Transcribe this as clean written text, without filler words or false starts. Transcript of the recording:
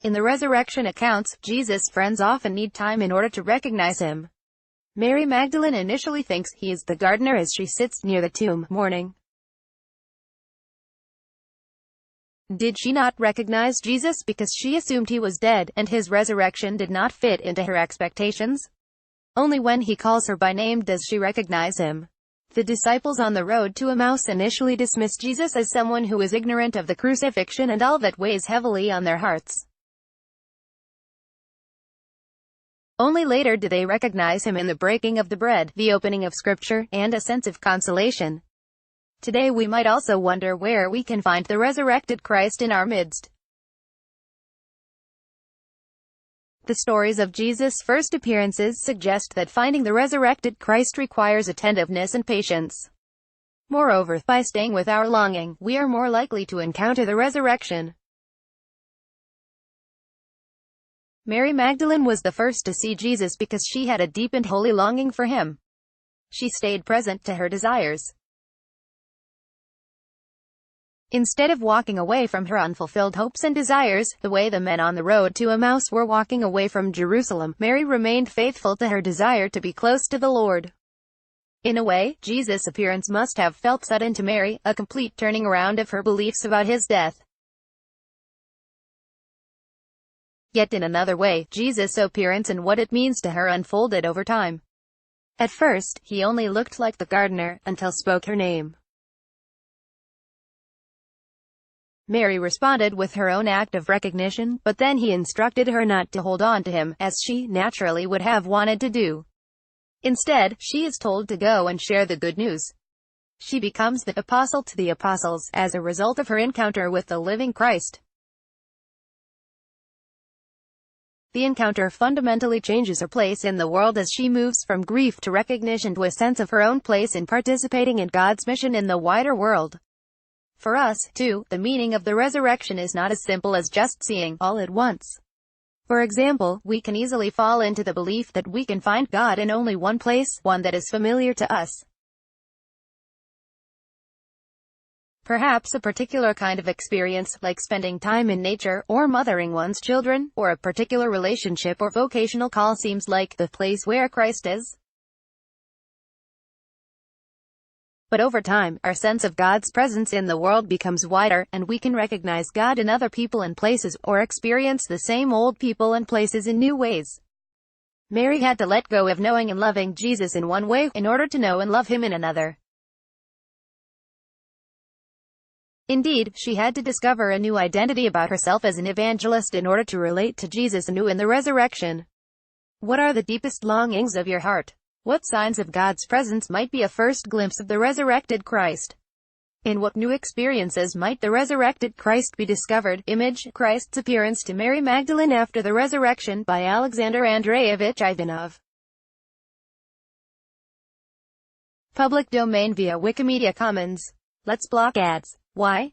In the resurrection accounts, Jesus' friends often need time in order to recognize him. Mary Magdalene initially thinks he is the gardener as she sits near the tomb, mourning. Did she not recognize Jesus because she assumed he was dead, and his resurrection did not fit into her expectations? Only when he calls her by name does she recognize him. The disciples on the road to Emmaus initially dismiss Jesus as someone who is ignorant of the crucifixion and all that weighs heavily on their hearts. Only later do they recognize him in the breaking of the bread, the opening of Scripture, and a sense of consolation. Today we might also wonder where we can find the resurrected Christ in our midst. The stories of Jesus' first appearances suggest that finding the resurrected Christ requires attentiveness and patience. Moreover, by staying with our longing, we are more likely to encounter the resurrection. Mary Magdalene was the first to see Jesus because she had a deep and holy longing for him. She stayed present to her desires. Instead of walking away from her unfulfilled hopes and desires, the way the men on the road to Emmaus were walking away from Jerusalem, Mary remained faithful to her desire to be close to the Lord. In a way, Jesus' appearance must have felt sudden to Mary, a complete turning around of her beliefs about his death. Yet in another way, Jesus' appearance and what it means to her unfolded over time. At first, he only looked like the gardener, until spoke her name. Mary responded with her own act of recognition, but then he instructed her not to hold on to him, as she naturally would have wanted to do. Instead, she is told to go and share the good news. She becomes the apostle to the apostles, as a result of her encounter with the living Christ. The encounter fundamentally changes her place in the world as she moves from grief to recognition to a sense of her own place in participating in God's mission in the wider world. For us, too, the meaning of the resurrection is not as simple as just seeing all at once. For example, we can easily fall into the belief that we can find God in only one place, one that is familiar to us. Perhaps a particular kind of experience, like spending time in nature, or mothering one's children, or a particular relationship or vocational call seems like the place where Christ is. But over time, our sense of God's presence in the world becomes wider, and we can recognize God in other people and places, or experience the same old people and places in new ways. Mary had to let go of knowing and loving Jesus in one way, in order to know and love him in another. Indeed, she had to discover a new identity about herself as an evangelist in order to relate to Jesus anew in the resurrection. What are the deepest longings of your heart? What signs of God's presence might be a first glimpse of the resurrected Christ? In what new experiences might the resurrected Christ be discovered? Image, Christ's appearance to Mary Magdalene after the resurrection, by Alexander Andreevich Ivanov. Public domain via Wikimedia Commons. Let's block ads. Why?